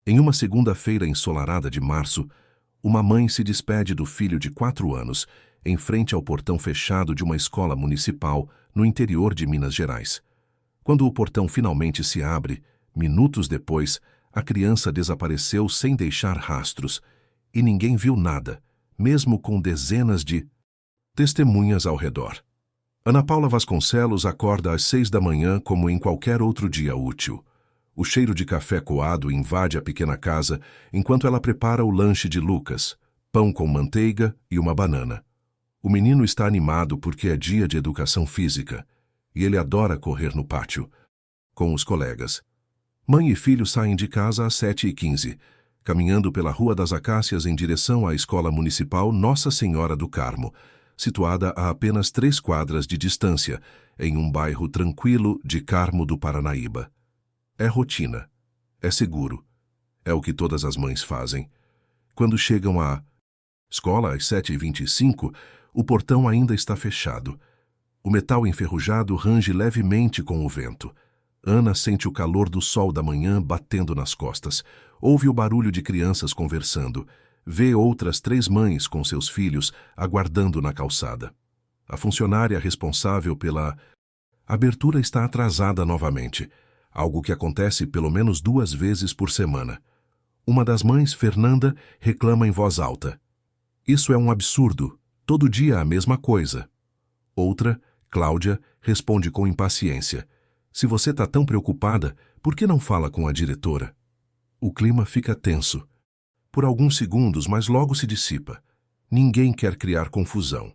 Em uma segunda-feira ensolarada de março, uma mãe se despede do filho de 4 anos em frente ao portão fechado de uma escola municipal no interior de Minas Gerais. Quando o portão finalmente se abre, minutos depois, a criança desapareceu sem deixar rastros e ninguém viu nada, mesmo com dezenas de testemunhas ao redor. Ana Paula Vasconcelos acorda às 6 da manhã como em qualquer outro dia útil. O cheiro de café coado invade a pequena casa enquanto ela prepara o lanche de Lucas, pão com manteiga e uma banana. O menino está animado porque é dia de educação física e ele adora correr no pátio com os colegas. Mãe e filho saem de casa às 7h15, caminhando pela Rua das Acácias em direção à Escola Municipal Nossa Senhora do Carmo, situada a apenas 3 quadras de distância, em um bairro tranquilo de Carmo do Paranaíba. É rotina, é seguro, é o que todas as mães fazem. Quando chegam à escola às 7h25, o portão ainda está fechado. O metal enferrujado range levemente com o vento. Ana sente o calor do sol da manhã batendo nas costas, ouve o barulho de crianças conversando, vê outras 3 mães com seus filhos aguardando na calçada. A funcionária responsável pela abertura está atrasada novamente, algo que acontece pelo menos 2 vezes por semana. Uma das mães, Fernanda, reclama em voz alta: "Isso é um absurdo, todo dia a mesma coisa." Outra, Cláudia, responde com impaciência: "Se você está tão preocupada, por que não fala com a diretora?" O clima fica tenso. Por alguns segundos, mas logo se dissipa. Ninguém quer criar confusão.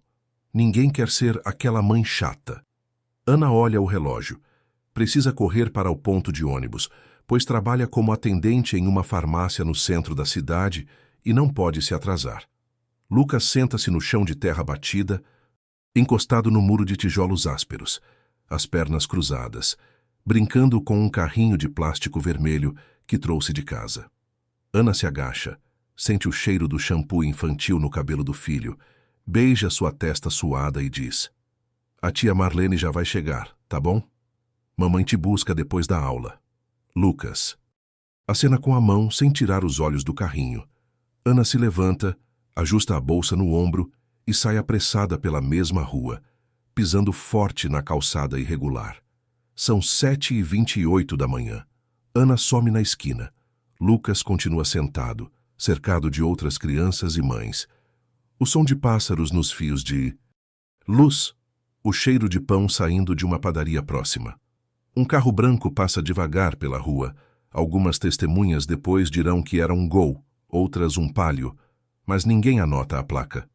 Ninguém quer ser aquela mãe chata. Ana olha o relógio. Precisa correr para o ponto de ônibus, pois trabalha como atendente em uma farmácia no centro da cidade e não pode se atrasar. Lucas senta-se no chão de terra batida, encostado no muro de tijolos ásperos, as pernas cruzadas, brincando com um carrinho de plástico vermelho que trouxe de casa. Ana se agacha, sente o cheiro do shampoo infantil no cabelo do filho, beija sua testa suada e diz: "A tia Marlene já vai chegar, tá bom? Mamãe te busca depois da aula." Lucas acena com a mão sem tirar os olhos do carrinho. Ana se levanta, ajusta a bolsa no ombro e sai apressada pela mesma rua, pisando forte na calçada irregular. São 7h28 da manhã. Ana some na esquina. Lucas continua sentado, cercado de outras crianças e mães. O som de pássaros nos fios de luz, o cheiro de pão saindo de uma padaria próxima. Um carro branco passa devagar pela rua. Algumas testemunhas depois dirão que era um Gol, outras um Palio, mas ninguém anota a placa.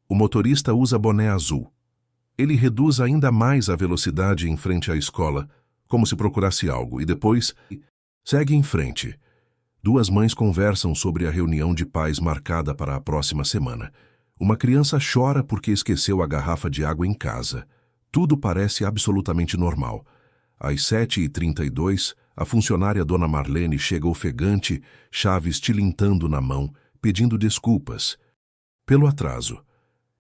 O motorista usa boné azul. Ele reduz ainda mais a velocidade em frente à escola, como se procurasse algo, e depois segue em frente. 2 mães conversam sobre a reunião de pais marcada para a próxima semana. Uma criança chora porque esqueceu a garrafa de água em casa. Tudo parece absolutamente normal. Às 7h32, a funcionária Dona Marlene chega ofegante, chaves tilintando na mão, pedindo desculpas pelo atraso.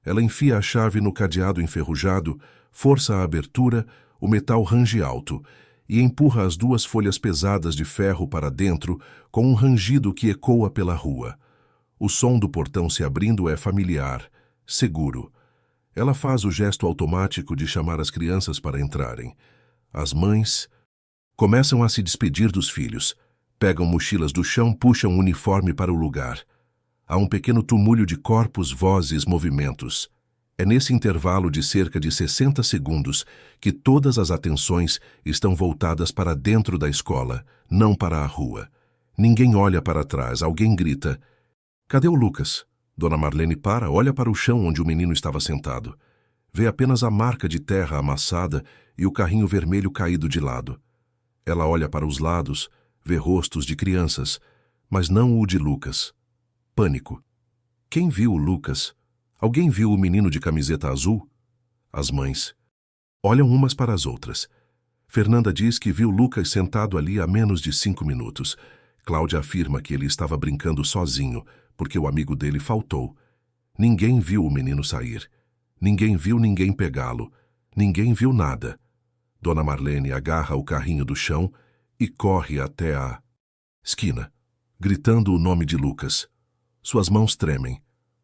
Ela enfia a chave no cadeado enferrujado, força a abertura, o metal range alto, e empurra as 2 folhas pesadas de ferro para dentro com um rangido que ecoa pela rua. O som do portão se abrindo é familiar, seguro. Ela faz o gesto automático de chamar as crianças para entrarem. As mães começam a se despedir dos filhos. Pegam mochilas do chão, puxam o uniforme para o lugar. Há um pequeno tumulho de corpos, vozes, movimentos. É nesse intervalo de cerca de 60 segundos que todas as atenções estão voltadas para dentro da escola, não para a rua. Ninguém olha para trás, alguém grita: "Cadê o Lucas?" Dona Marlene para, olha para o chão onde o menino estava sentado. Vê apenas a marca de terra amassada e o carrinho vermelho caído de lado. Ela olha para os lados, vê rostos de crianças, mas não o de Lucas. Pânico. Quem viu o Lucas? Alguém viu o menino de camiseta azul? As mães olham umas para as outras. Fernanda diz que viu Lucas sentado ali há menos de 5 minutos. Cláudia afirma que ele estava brincando sozinho, porque o amigo dele faltou. Ninguém viu o menino sair. Ninguém viu ninguém pegá-lo. Ninguém viu nada. Dona Marlene agarra o carrinho do chão e corre até a esquina. gritando o nome de Lucas. Suas mãos tremem.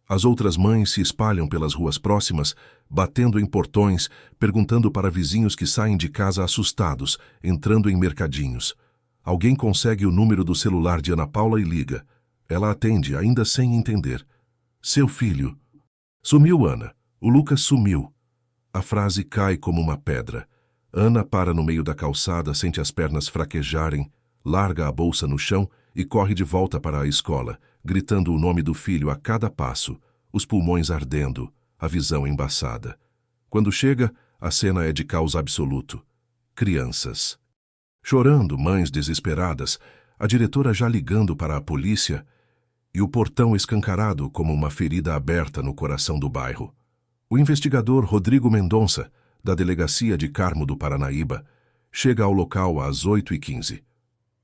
As outras mães se espalham pelas ruas próximas, batendo em portões, perguntando para vizinhos que saem de casa assustados, entrando em mercadinhos. Alguém consegue o número do celular de Ana Paula e liga. Ela atende, ainda sem entender. Seu filho. Sumiu, Ana. O Lucas sumiu. A frase cai como uma pedra. Ana para no meio da calçada, sente as pernas fraquejarem, larga a bolsa no chão e corre de volta para a escola, gritando o nome do filho a cada passo, os pulmões ardendo, a visão embaçada. Quando chega, a cena é de caos absoluto. Crianças. Chorando, mães desesperadas, a diretora já ligando para a polícia e o portão escancarado como uma ferida aberta no coração do bairro. O investigador Rodrigo Mendonça, da Delegacia de Carmo do Paranaíba, chega ao local às 8h15.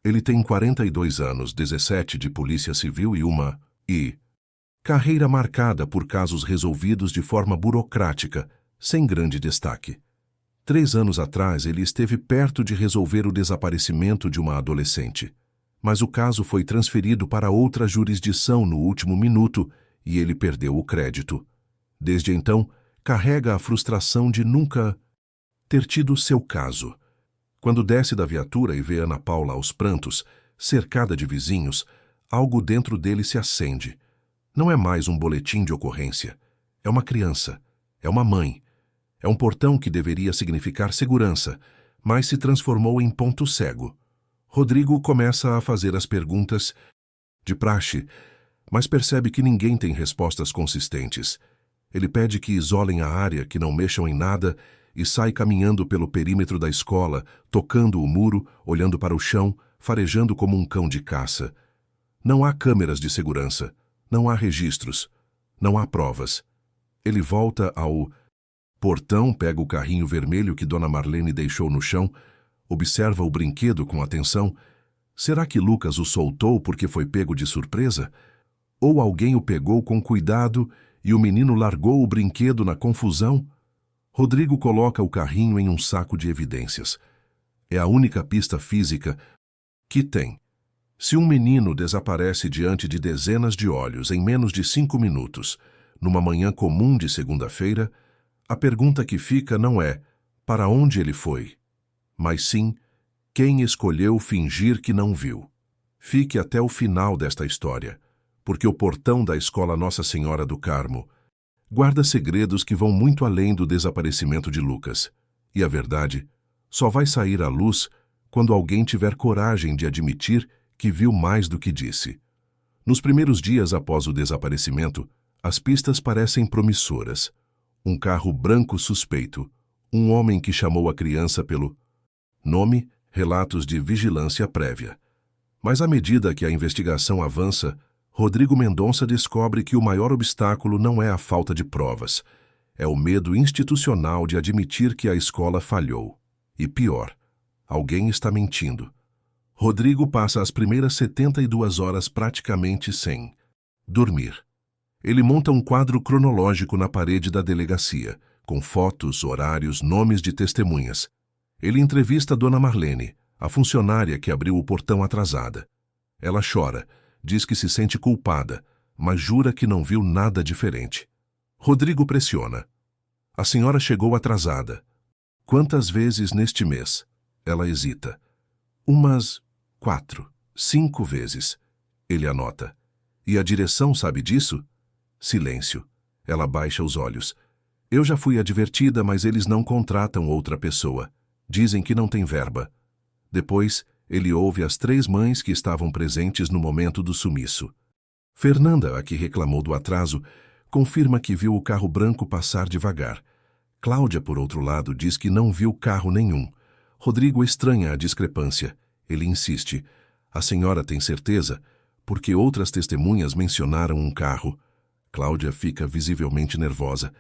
Ele tem 42 anos, 17 de Polícia Civil e uma carreira marcada por casos resolvidos de forma burocrática, sem grande destaque. 3 anos atrás, ele esteve perto de resolver o desaparecimento de uma adolescente. Mas o caso foi transferido para outra jurisdição no último minuto e ele perdeu o crédito. Desde então, carrega a frustração de nunca ter tido seu caso. Quando desce da viatura e vê Ana Paula aos prantos, cercada de vizinhos, algo dentro dele se acende. Não é mais um boletim de ocorrência. É uma criança. É uma mãe. É um portão que deveria significar segurança, mas se transformou em ponto cego. Rodrigo começa a fazer as perguntas de praxe, mas percebe que ninguém tem respostas consistentes. Ele pede que isolem a área, que não mexam em nada, e sai caminhando pelo perímetro da escola, tocando o muro, olhando para o chão, farejando como um cão de caça. Não há câmeras de segurança, não há registros, não há provas. Ele volta ao portão, pega o carrinho vermelho que Dona Marlene deixou no chão, observa o brinquedo com atenção. Será que Lucas o soltou porque foi pego de surpresa? Ou alguém o pegou com cuidado e o menino largou o brinquedo na confusão? Rodrigo coloca o carrinho em um saco de evidências. É a única pista física que tem. Se um menino desaparece diante de dezenas de olhos em menos de 5 minutos, numa manhã comum de segunda-feira, a pergunta que fica não é para onde ele foi, mas sim quem escolheu fingir que não viu. Fique até o final desta história, porque o portão da Escola Nossa Senhora do Carmo guarda segredos que vão muito além do desaparecimento de Lucas. E a verdade só vai sair à luz quando alguém tiver coragem de admitir que viu mais do que disse. Nos primeiros dias após o desaparecimento, as pistas parecem promissoras. Um carro branco suspeito, um homem que chamou a criança pelo nome, relatos de vigilância prévia. Mas à medida que a investigação avança, Rodrigo Mendonça descobre que o maior obstáculo não é a falta de provas, é o medo institucional de admitir que a escola falhou. E pior, alguém está mentindo. Rodrigo passa as primeiras 72 horas praticamente sem dormir. Ele monta um quadro cronológico na parede da delegacia, com fotos, horários, nomes de testemunhas. Ele entrevista Dona Marlene, a funcionária que abriu o portão atrasada. Ela chora, diz que se sente culpada, mas jura que não viu nada diferente. Rodrigo pressiona. A senhora chegou atrasada. Quantas vezes neste mês? Ela hesita. Umas 4, 5 vezes. Ele anota. E a direção sabe disso? Silêncio. Ela baixa os olhos. Eu já fui advertida, mas eles não contratam outra pessoa. Dizem que não tem verba. Depois, ele ouve as 3 mães que estavam presentes no momento do sumiço. Fernanda, a que reclamou do atraso, confirma que viu o carro branco passar devagar. Cláudia, por outro lado, diz que não viu carro nenhum. Rodrigo estranha a discrepância. Ele insiste. A senhora tem certeza? Porque outras testemunhas mencionaram um carro. Cláudia fica visivelmente nervosa.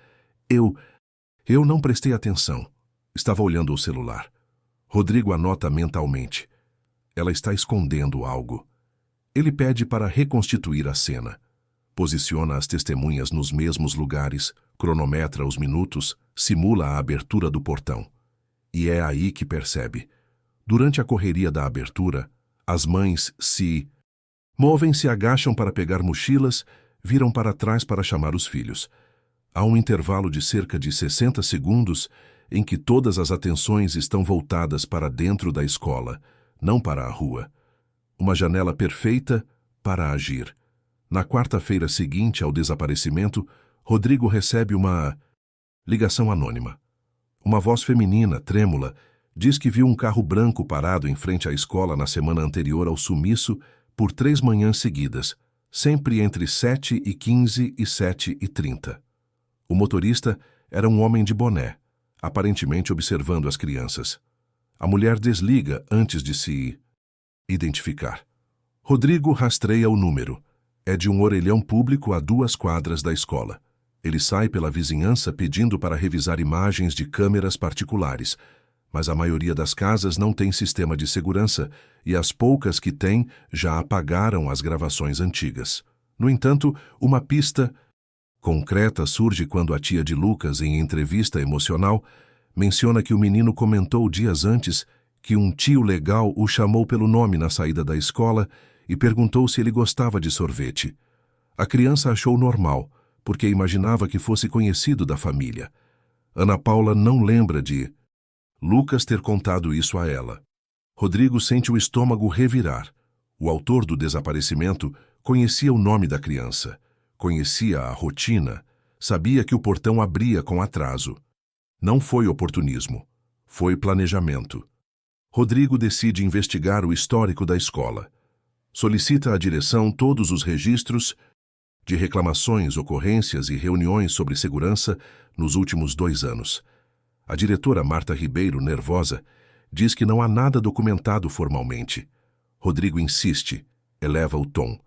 Eu não prestei atenção. Estava olhando o celular. Rodrigo anota mentalmente. Ela está escondendo algo. Ele pede para reconstituir a cena. Posiciona as testemunhas nos mesmos lugares, cronometra os minutos, simula a abertura do portão. E é aí que percebe. Durante a correria da abertura, as mães se Movem-se, agacham para pegar mochilas, viram para trás para chamar os filhos. Há um intervalo de cerca de 60 segundos em que todas as atenções estão voltadas para dentro da escola, não para a rua. Uma janela perfeita para agir. Na quarta-feira seguinte ao desaparecimento, Rodrigo recebe uma ligação anônima. Uma voz feminina, trêmula, diz que viu um carro branco parado em frente à escola na semana anterior ao sumiço por 3 manhãs seguidas, sempre entre 7h15 e 7h30. O motorista era um homem de boné, aparentemente observando as crianças. A mulher desliga antes de se identificar. Rodrigo rastreia o número. É de um orelhão público a 2 quadras da escola. Ele sai pela vizinhança pedindo para revisar imagens de câmeras particulares, mas a maioria das casas não tem sistema de segurança e as poucas que têm já apagaram as gravações antigas. No entanto, uma pista concreta surge quando a tia de Lucas, em entrevista emocional, menciona que o menino comentou dias antes que um tio legal o chamou pelo nome na saída da escola e perguntou se ele gostava de sorvete. A criança achou normal, porque imaginava que fosse conhecido da família. Ana Paula não lembra de Lucas ter contado isso a ela. Rodrigo sente o estômago revirar. O autor do desaparecimento conhecia o nome da criança, conhecia a rotina, sabia que o portão abria com atraso. Não foi oportunismo, foi planejamento. Rodrigo decide investigar o histórico da escola. Solicita à direção todos os registros de reclamações, ocorrências e reuniões sobre segurança nos últimos 2 anos. A diretora Marta Ribeiro, nervosa, diz que não há nada documentado formalmente. Rodrigo insiste, eleva o tom.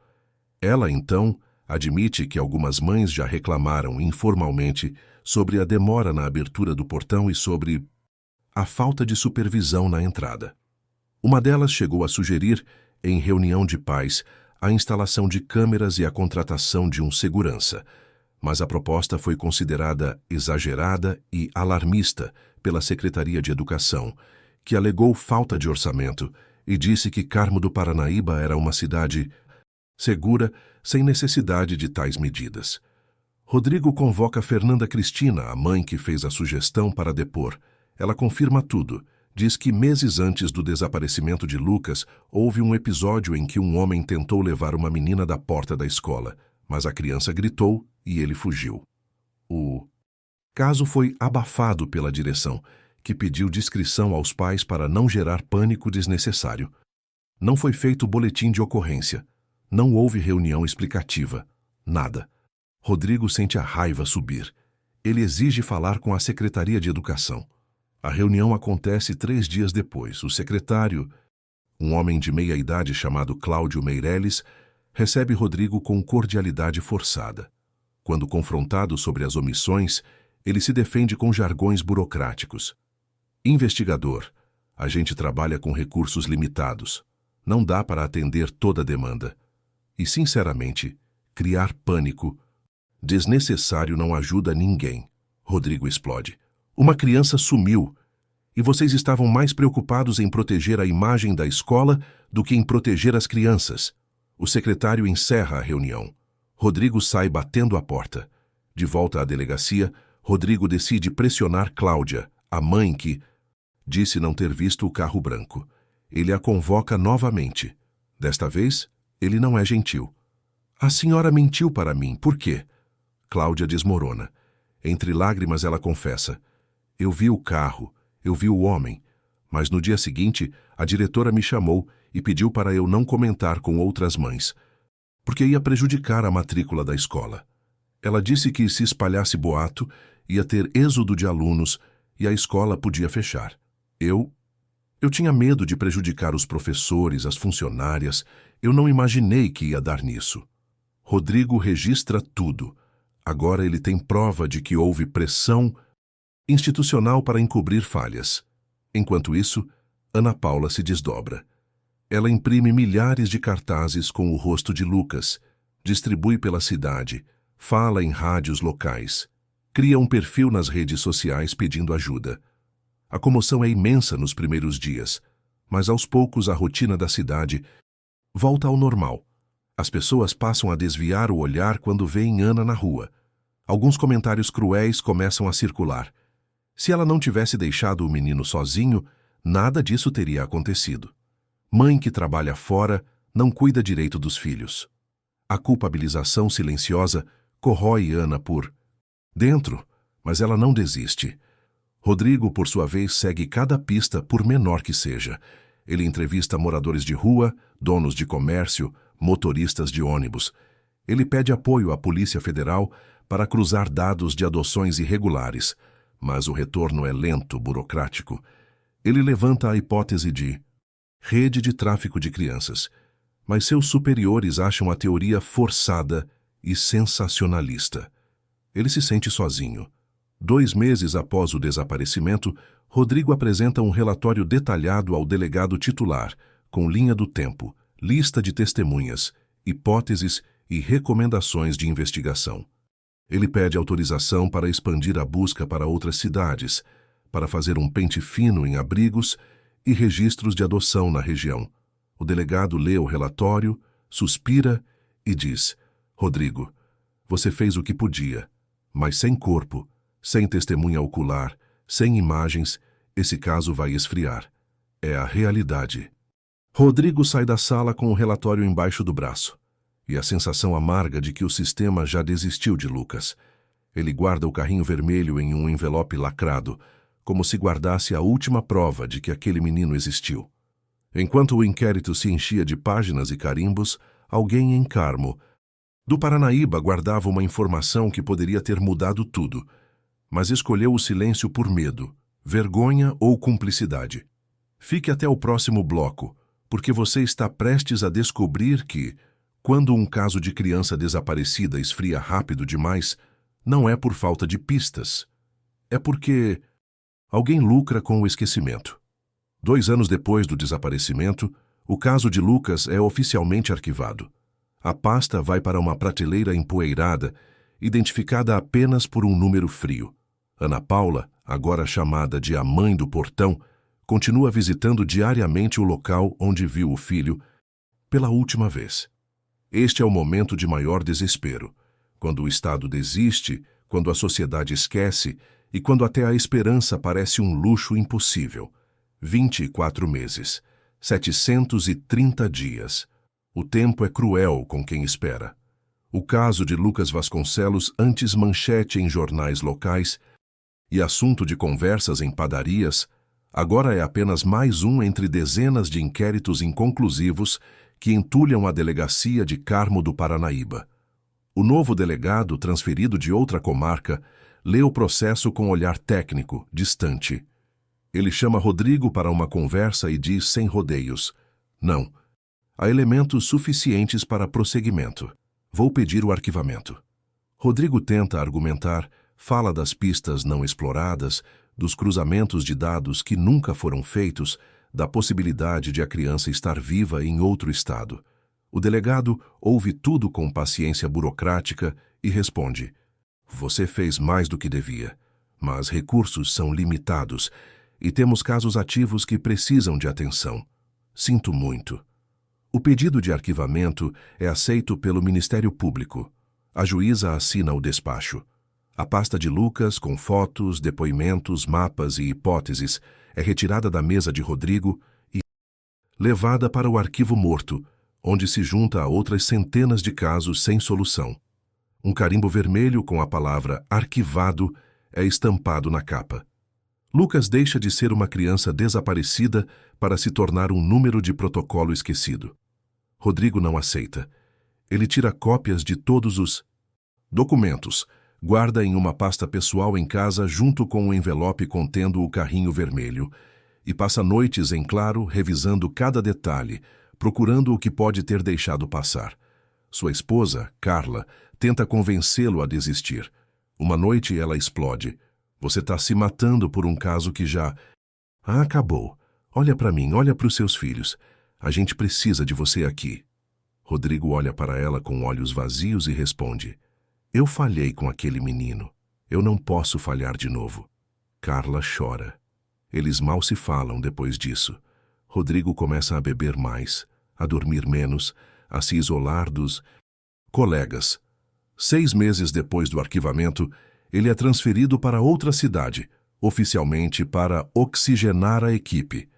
Ela, então, admite que algumas mães já reclamaram informalmente sobre a demora na abertura do portão e sobre a falta de supervisão na entrada. Uma delas chegou a sugerir, em reunião de pais, a instalação de câmeras e a contratação de um segurança, mas a proposta foi considerada exagerada e alarmista pela Secretaria de Educação, que alegou falta de orçamento e disse que Carmo do Paranaíba era uma cidade segura, sem necessidade de tais medidas. Rodrigo convoca Fernanda Cristina, a mãe que fez a sugestão, para depor. Ela confirma tudo. Diz que meses antes do desaparecimento de Lucas, houve um episódio em que um homem tentou levar uma menina da porta da escola, mas a criança gritou e ele fugiu. O caso foi abafado pela direção, que pediu discrição aos pais para não gerar pânico desnecessário. Não foi feito boletim de ocorrência. Não houve reunião explicativa. Nada. Rodrigo sente a raiva subir. Ele exige falar com a Secretaria de Educação. A reunião acontece 3 dias depois. O secretário, um homem de meia-idade chamado Cláudio Meirelles, recebe Rodrigo com cordialidade forçada. Quando confrontado sobre as omissões, ele se defende com jargões burocráticos. Investigador, a gente trabalha com recursos limitados. Não dá para atender toda a demanda. E, sinceramente, criar pânico desnecessário não ajuda ninguém. Rodrigo explode. Uma criança sumiu, e vocês estavam mais preocupados em proteger a imagem da escola do que em proteger as crianças. O secretário encerra a reunião. Rodrigo sai batendo a porta. De volta à delegacia, Rodrigo decide pressionar Cláudia, a mãe que disse não ter visto o carro branco. Ele a convoca novamente. Desta vez, ele não é gentil. A senhora mentiu para mim, por quê? Cláudia desmorona. Entre lágrimas ela confessa. Eu vi o carro, eu vi o homem, mas no dia seguinte a diretora me chamou e pediu para eu não comentar com outras mães, porque ia prejudicar a matrícula da escola. Ela disse que se espalhasse boato, ia ter êxodo de alunos e a escola podia fechar. Eu tinha medo de prejudicar os professores, as funcionárias. Eu não imaginei que ia dar nisso. Rodrigo registra tudo. Agora ele tem prova de que houve pressão institucional para encobrir falhas. Enquanto isso, Ana Paula se desdobra. Ela imprime milhares de cartazes com o rosto de Lucas, distribui pela cidade, fala em rádios locais, cria um perfil nas redes sociais pedindo ajuda. A comoção é imensa nos primeiros dias, mas aos poucos a rotina da cidade volta ao normal. As pessoas passam a desviar o olhar quando veem Ana na rua. Alguns comentários cruéis começam a circular. Se ela não tivesse deixado o menino sozinho, nada disso teria acontecido. Mãe que trabalha fora não cuida direito dos filhos. A culpabilização silenciosa corrói Ana por dentro, mas ela não desiste. Rodrigo, por sua vez, segue cada pista, por menor que seja. Ele entrevista moradores de rua, donos de comércio, motoristas de ônibus. Ele pede apoio à Polícia Federal para cruzar dados de adoções irregulares, mas o retorno é lento, burocrático. Ele levanta a hipótese de rede de tráfico de crianças, mas seus superiores acham a teoria forçada e sensacionalista. Ele se sente sozinho. 2 meses após o desaparecimento, Rodrigo apresenta um relatório detalhado ao delegado titular, com linha do tempo, lista de testemunhas, hipóteses e recomendações de investigação. Ele pede autorização para expandir a busca para outras cidades, para fazer um pente fino em abrigos e registros de adoção na região. O delegado lê o relatório, suspira e diz: Rodrigo, você fez o que podia, mas sem corpo, sem testemunha ocular, sem imagens, esse caso vai esfriar. É a realidade. Rodrigo sai da sala com o relatório embaixo do braço e a sensação amarga de que o sistema já desistiu de Lucas. Ele guarda o carrinho vermelho em um envelope lacrado, como se guardasse a última prova de que aquele menino existiu. Enquanto o inquérito se enchia de páginas e carimbos, alguém em Carmo, do Paranaíba, guardava uma informação que poderia ter mudado tudo, mas escolheu o silêncio por medo, vergonha ou cumplicidade. Fique até o próximo bloco, porque você está prestes a descobrir que, quando um caso de criança desaparecida esfria rápido demais, não é por falta de pistas. É porque alguém lucra com o esquecimento. 2 anos depois do desaparecimento, o caso de Lucas é oficialmente arquivado. A pasta vai para uma prateleira empoeirada, identificada apenas por um número frio. Ana Paula, agora chamada de a mãe do portão, continua visitando diariamente o local onde viu o filho pela última vez. Este é o momento de maior desespero, quando o Estado desiste, quando a sociedade esquece e quando até a esperança parece um luxo impossível. 24 meses, 730 dias. O tempo é cruel com quem espera. O caso de Lucas Vasconcelos, antes manchete em jornais locais e assunto de conversas em padarias, agora é apenas mais um entre dezenas de inquéritos inconclusivos que entulham a delegacia de Carmo do Paranaíba. O novo delegado, transferido de outra comarca, lê o processo com olhar técnico, distante. Ele chama Rodrigo para uma conversa e diz sem rodeios: não, há elementos suficientes para prosseguimento. Vou pedir o arquivamento. Rodrigo tenta argumentar, fala das pistas não exploradas, dos cruzamentos de dados que nunca foram feitos, da possibilidade de a criança estar viva em outro estado. O delegado ouve tudo com paciência burocrática e responde: você fez mais do que devia, mas recursos são limitados e temos casos ativos que precisam de atenção. Sinto muito. O pedido de arquivamento é aceito pelo Ministério Público. A juíza assina o despacho. A pasta de Lucas, com fotos, depoimentos, mapas e hipóteses, é retirada da mesa de Rodrigo e levada para o arquivo morto, onde se junta a outras centenas de casos sem solução. Um carimbo vermelho com a palavra arquivado é estampado na capa. Lucas deixa de ser uma criança desaparecida para se tornar um número de protocolo esquecido. Rodrigo não aceita. Ele tira cópias de todos os documentos, guarda em uma pasta pessoal em casa junto com um envelope contendo o carrinho vermelho e passa noites em claro revisando cada detalhe, procurando o que pode ter deixado passar. Sua esposa, Carla, tenta convencê-lo a desistir. Uma noite ela explode: você está se matando por um caso que já acabou. Olha para mim, olha para os seus filhos. A gente precisa de você aqui. Rodrigo olha para ela com olhos vazios e responde: eu falhei com aquele menino. Eu não posso falhar de novo. Carla chora. Eles mal se falam depois disso. Rodrigo começa a beber mais, a dormir menos, a se isolar dos colegas. 6 meses depois do arquivamento, ele é transferido para outra cidade, oficialmente para oxigenar a equipe.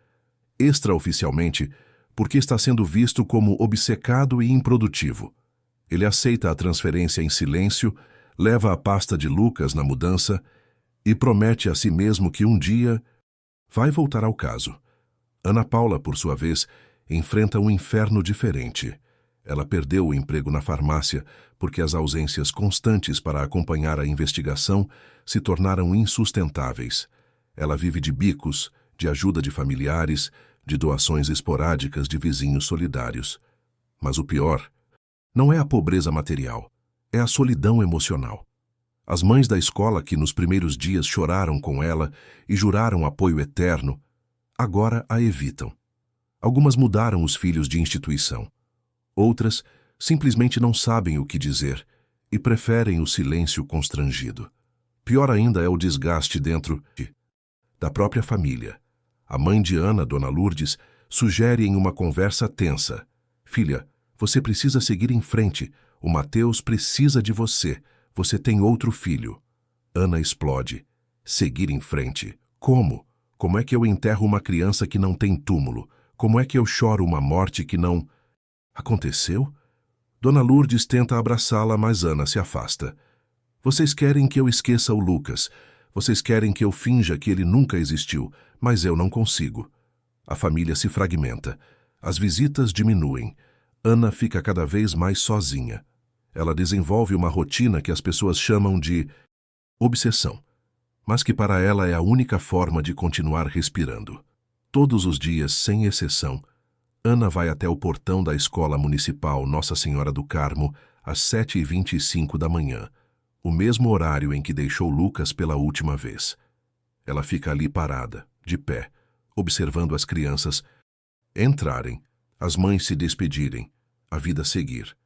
Extraoficialmente, porque está sendo visto como obcecado e improdutivo. Ele aceita a transferência em silêncio, leva a pasta de Lucas na mudança e promete a si mesmo que um dia vai voltar ao caso. Ana Paula, por sua vez, enfrenta um inferno diferente. Ela perdeu o emprego na farmácia porque as ausências constantes para acompanhar a investigação se tornaram insustentáveis. Ela vive de bicos, de ajuda de familiares, de doações esporádicas de vizinhos solidários. Mas o pior não é a pobreza material, é a solidão emocional. As mães da escola que nos primeiros dias choraram com ela e juraram apoio eterno, agora a evitam. Algumas mudaram os filhos de instituição. Outras simplesmente não sabem o que dizer e preferem o silêncio constrangido. Pior ainda é o desgaste dentro da própria família. A mãe de Ana, Dona Lourdes, sugere em uma conversa tensa: "Filha, você precisa seguir em frente. O Mateus precisa de você. Você tem outro filho." Ana explode. Seguir em frente? Como? Como é que eu enterro uma criança que não tem túmulo? Como é que eu choro uma morte que não aconteceu? Dona Lourdes tenta abraçá-la, mas Ana se afasta. "Vocês querem que eu esqueça o Lucas. Vocês querem que eu finja que ele nunca existiu, mas eu não consigo." A família se fragmenta. As visitas diminuem. Ana fica cada vez mais sozinha. Ela desenvolve uma rotina que as pessoas chamam de obsessão, mas que para ela é a única forma de continuar respirando. Todos os dias, sem exceção, Ana vai até o portão da escola municipal Nossa Senhora do Carmo às 7h25 da manhã, o mesmo horário em que deixou Lucas pela última vez. Ela fica ali parada, de pé, observando as crianças entrarem, as mães se despedirem, a vida seguir.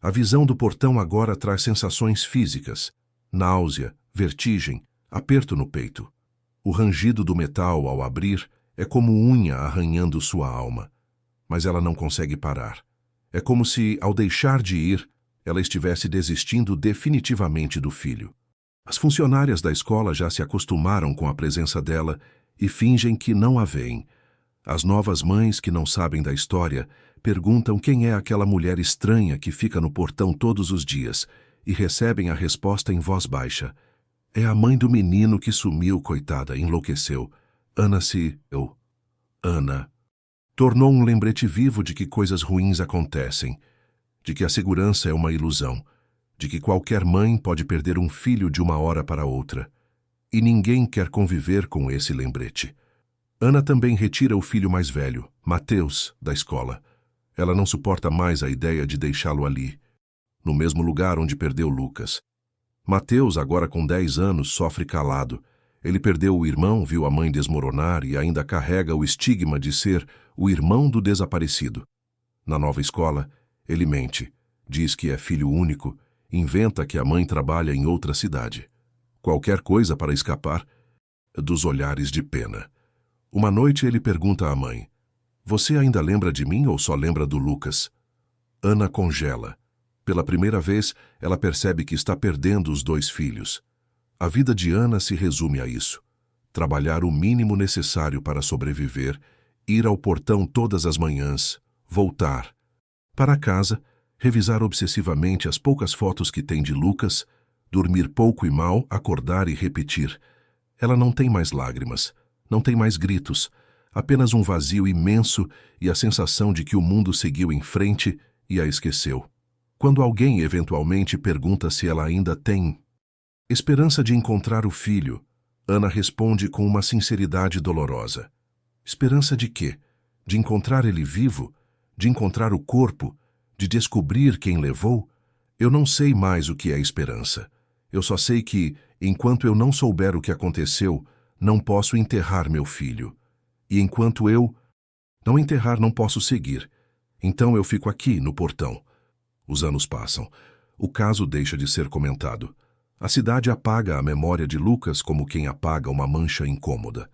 A visão do portão agora traz sensações físicas: náusea, vertigem, aperto no peito. O rangido do metal ao abrir é como unha arranhando sua alma. Mas ela não consegue parar. É como se, ao deixar de ir, ela estivesse desistindo definitivamente do filho. As funcionárias da escola já se acostumaram com a presença dela e fingem que não a veem. As novas mães que não sabem da história perguntam quem é aquela mulher estranha que fica no portão todos os dias e recebem a resposta em voz baixa: "É a mãe do menino que sumiu, coitada, enlouqueceu. Ana tornou um lembrete vivo de que coisas ruins acontecem, de que a segurança é uma ilusão, de que qualquer mãe pode perder um filho de uma hora para outra. E ninguém quer conviver com esse lembrete." Ana também retira o filho mais velho, Mateus, da escola. Ela não suporta mais a ideia de deixá-lo ali, no mesmo lugar onde perdeu Lucas. Mateus, agora com 10 anos, sofre calado. Ele perdeu o irmão, viu a mãe desmoronar e ainda carrega o estigma de ser o irmão do desaparecido. Na nova escola, ele mente, diz que é filho único, inventa que a mãe trabalha em outra cidade. Qualquer coisa para escapar dos olhares de pena. Uma noite ele pergunta à mãe: "Você ainda lembra de mim ou só lembra do Lucas?" Ana congela. Pela primeira vez, ela percebe que está perdendo os 2 filhos. A vida de Ana se resume a isso: trabalhar o mínimo necessário para sobreviver, ir ao portão todas as manhãs, voltar para casa, revisar obsessivamente as poucas fotos que tem de Lucas, dormir pouco e mal, acordar e repetir. Ela não tem mais lágrimas, não tem mais gritos, apenas um vazio imenso e a sensação de que o mundo seguiu em frente e a esqueceu. Quando alguém eventualmente pergunta se ela ainda tem esperança de encontrar o filho, Ana responde com uma sinceridade dolorosa: "Esperança de quê? De encontrar ele vivo? De encontrar o corpo? De descobrir quem levou? Eu não sei mais o que é esperança. Eu só sei que, enquanto eu não souber o que aconteceu, não posso enterrar meu filho. E enquanto eu não enterrar, não posso seguir. Então eu fico aqui, no portão." Os anos passam. O caso deixa de ser comentado. A cidade apaga a memória de Lucas como quem apaga uma mancha incômoda.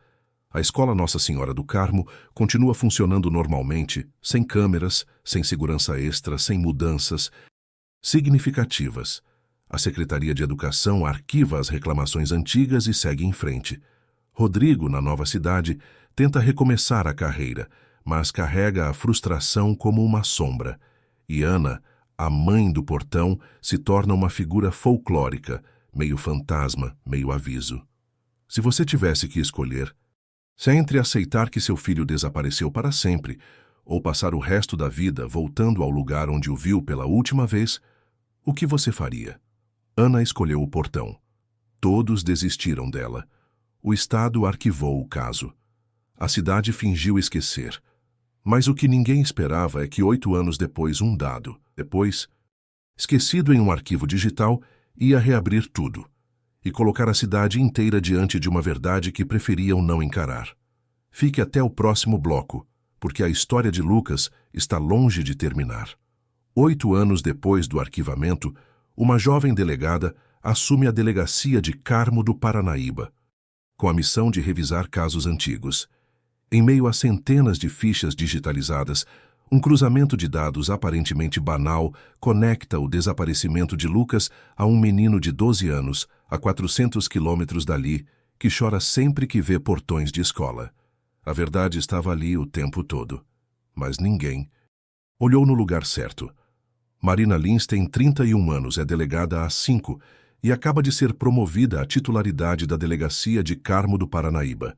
A escola Nossa Senhora do Carmo continua funcionando normalmente, sem câmeras, sem segurança extra, sem mudanças significativas. A Secretaria de Educação arquiva as reclamações antigas e segue em frente. Rodrigo, na nova cidade, tenta recomeçar a carreira, mas carrega a frustração como uma sombra. E Ana, a mãe do portão, se torna uma figura folclórica, meio fantasma, meio aviso. Se você tivesse que escolher, se é entre aceitar que seu filho desapareceu para sempre ou passar o resto da vida voltando ao lugar onde o viu pela última vez, o que você faria? Ana escolheu o portão. Todos desistiram dela. O Estado arquivou o caso. A cidade fingiu esquecer. Mas o que ninguém esperava é que 8 anos depois um dado, esquecido em um arquivo digital, ia reabrir tudo e colocar a cidade inteira diante de uma verdade que preferiam não encarar. Fique até o próximo bloco, porque a história de Lucas está longe de terminar. 8 anos depois do arquivamento, uma jovem delegada assume a delegacia de Carmo do Paranaíba, com a missão de revisar casos antigos. Em meio a centenas de fichas digitalizadas, um cruzamento de dados aparentemente banal conecta o desaparecimento de Lucas a um menino de 12 anos, a 400 quilômetros dali, que chora sempre que vê portões de escola. A verdade estava ali o tempo todo. Mas ninguém olhou no lugar certo. Marina Lins tem 31 anos, é delegada há 5 e acaba de ser promovida à titularidade da delegacia de Carmo do Paranaíba.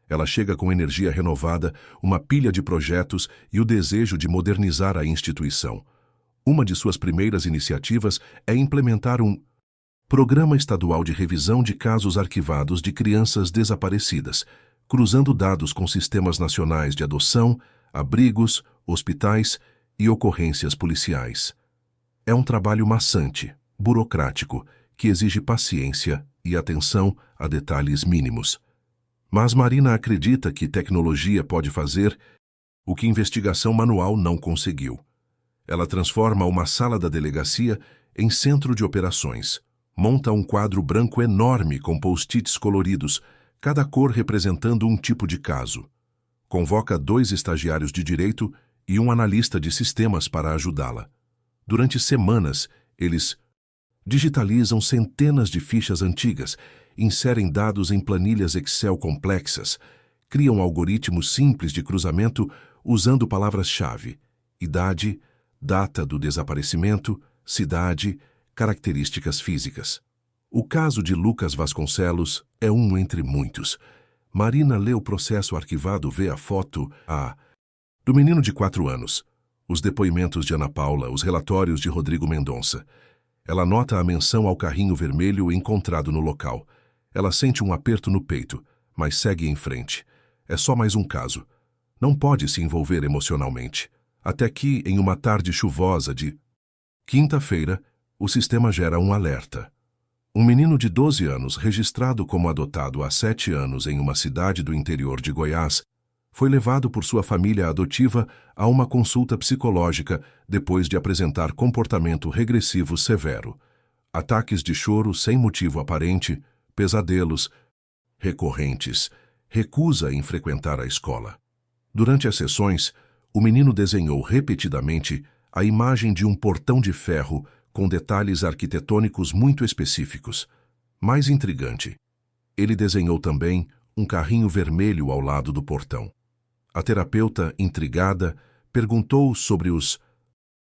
Ela chega com energia renovada, uma pilha de projetos e o desejo de modernizar a instituição. Uma de suas primeiras iniciativas é implementar um Programa Estadual de Revisão de Casos Arquivados de Crianças Desaparecidas, cruzando dados com sistemas nacionais de adoção, abrigos, hospitais e ocorrências policiais. É um trabalho maçante, burocrático, que exige paciência e atenção a detalhes mínimos. Mas Marina acredita que tecnologia pode fazer o que investigação manual não conseguiu. Ela transforma uma sala da delegacia em centro de operações. Monta um quadro branco enorme com post-its coloridos, cada cor representando um tipo de caso. Convoca 2 estagiários de direito e um analista de sistemas para ajudá-la. Durante semanas, eles digitalizam centenas de fichas antigas, inserem dados em planilhas Excel complexas, criam algoritmos simples de cruzamento usando palavras-chave: idade, data do desaparecimento, cidade, características físicas. O caso de Lucas Vasconcelos é um entre muitos. Marina lê o processo arquivado, vê a foto do menino de 4 anos, os depoimentos de Ana Paula, os relatórios de Rodrigo Mendonça. Ela nota a menção ao carrinho vermelho encontrado no local. Ela sente um aperto no peito, mas segue em frente. É só mais um caso. Não pode se envolver emocionalmente. Até que, em uma tarde chuvosa de quinta-feira, o sistema gera um alerta. Um menino de 12 anos, registrado como adotado há 7 anos em uma cidade do interior de Goiás, foi levado por sua família adotiva a uma consulta psicológica depois de apresentar comportamento regressivo severo. Ataques de choro sem motivo aparente, pesadelos recorrentes, recusa em frequentar a escola. Durante as sessões, o menino desenhou repetidamente a imagem de um portão de ferro com detalhes arquitetônicos muito específicos. Mais intrigante, ele desenhou também um carrinho vermelho ao lado do portão. A terapeuta, intrigada, perguntou sobre os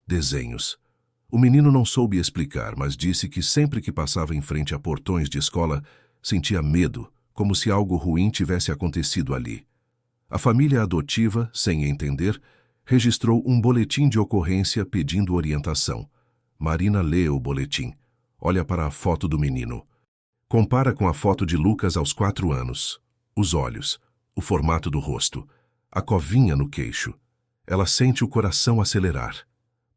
desenhos. O menino não soube explicar, mas disse que sempre que passava em frente a portões de escola, sentia medo, como se algo ruim tivesse acontecido ali. A família adotiva, sem entender, registrou um boletim de ocorrência pedindo orientação. Marina lê o boletim, olha para a foto do menino. Compara com a foto de Lucas aos 4 anos. Os olhos, o formato do rosto, a covinha no queixo. Ela sente o coração acelerar.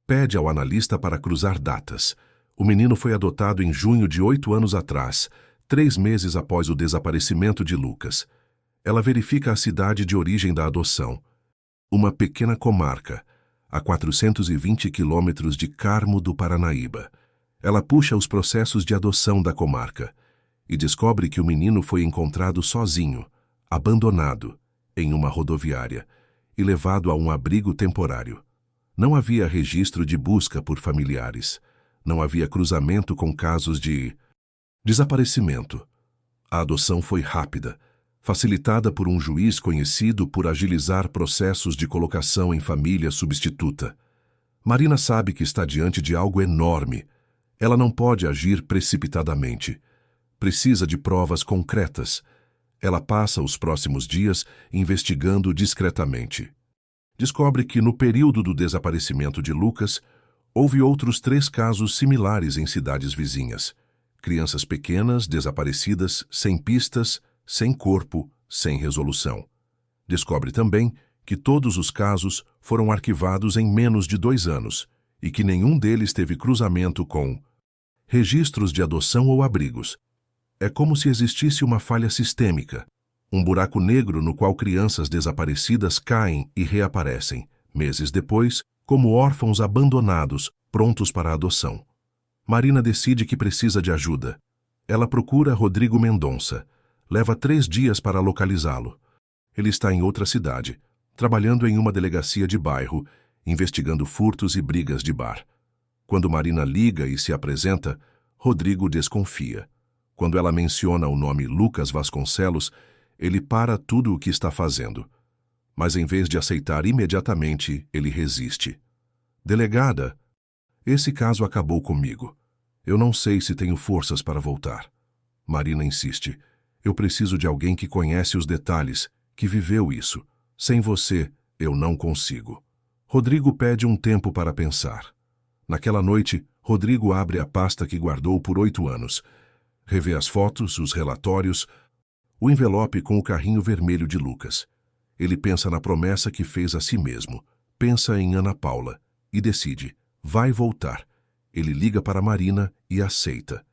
Pede ao analista para cruzar datas. O menino foi adotado em junho de 8 anos atrás, 3 meses após o desaparecimento de Lucas. Ela verifica a cidade de origem da adoção. Uma pequena comarca, a 420 quilômetros de Carmo do Paranaíba. Ela puxa os processos de adoção da comarca e descobre que o menino foi encontrado sozinho, abandonado, em uma rodoviária, e levado a um abrigo temporário. Não havia registro de busca por familiares. Não havia cruzamento com casos de desaparecimento. A adoção foi rápida, facilitada por um juiz conhecido por agilizar processos de colocação em família substituta. Marina sabe que está diante de algo enorme. Ela não pode agir precipitadamente. Precisa de provas concretas. Ela passa os próximos dias investigando discretamente. Descobre que, no período do desaparecimento de Lucas, houve outros 3 casos similares em cidades vizinhas. Crianças pequenas desaparecidas, sem pistas, sem corpo, sem resolução. Descobre também que todos os casos foram arquivados em menos de 2 anos e que nenhum deles teve cruzamento com registros de adoção ou abrigos. É como se existisse uma falha sistêmica, um buraco negro no qual crianças desaparecidas caem e reaparecem, meses depois, como órfãos abandonados, prontos para a adoção. Marina decide que precisa de ajuda. Ela procura Rodrigo Mendonça. Leva 3 dias para localizá-lo. Ele está em outra cidade, trabalhando em uma delegacia de bairro, investigando furtos e brigas de bar. Quando Marina liga e se apresenta, Rodrigo desconfia. Quando ela menciona o nome Lucas Vasconcelos, ele para tudo o que está fazendo. Mas em vez de aceitar imediatamente, ele resiste. Delegada, esse caso acabou comigo. Eu não sei se tenho forças para voltar. Marina insiste. Eu preciso de alguém que conhece os detalhes, que viveu isso. Sem você, eu não consigo. Rodrigo pede um tempo para pensar. Naquela noite, Rodrigo abre a pasta que guardou por 8 anos. Revê as fotos, os relatórios, o envelope com o carrinho vermelho de Lucas. Ele pensa na promessa que fez a si mesmo. Pensa em Ana Paula e decide. Vai voltar. Ele liga para Marina e aceita.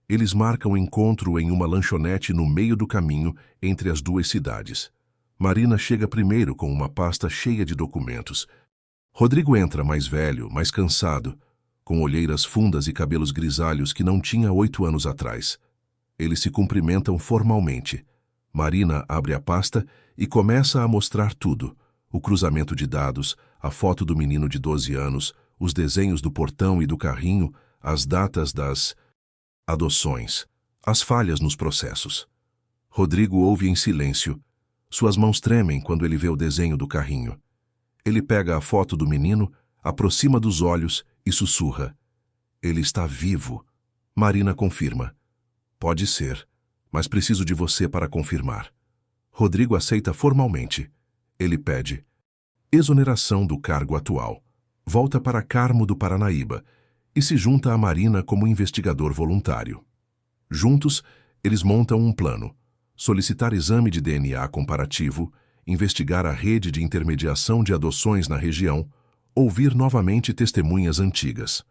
Eles marcam um encontro em uma lanchonete no meio do caminho entre as 2 cidades. Marina chega primeiro com uma pasta cheia de documentos. Rodrigo entra mais velho, mais cansado, com olheiras fundas e cabelos grisalhos que não tinha 8 anos atrás. Eles se cumprimentam formalmente. Marina abre a pasta e começa a mostrar tudo. O cruzamento de dados, a foto do menino de 12 anos, os desenhos do portão e do carrinho, as datas das adoções, as falhas nos processos. Rodrigo ouve em silêncio. Suas mãos tremem quando ele vê o desenho do carrinho. Ele pega a foto do menino, aproxima dos olhos e sussurra. Ele está vivo. Marina confirma. Pode ser, mas preciso de você para confirmar. Rodrigo aceita formalmente. Ele pede exoneração do cargo atual. Volta para Carmo do Paranaíba e se junta a Marina como investigador voluntário. Juntos, eles montam um plano: solicitar exame de DNA comparativo, investigar a rede de intermediação de adoções na região, ouvir novamente testemunhas antigas.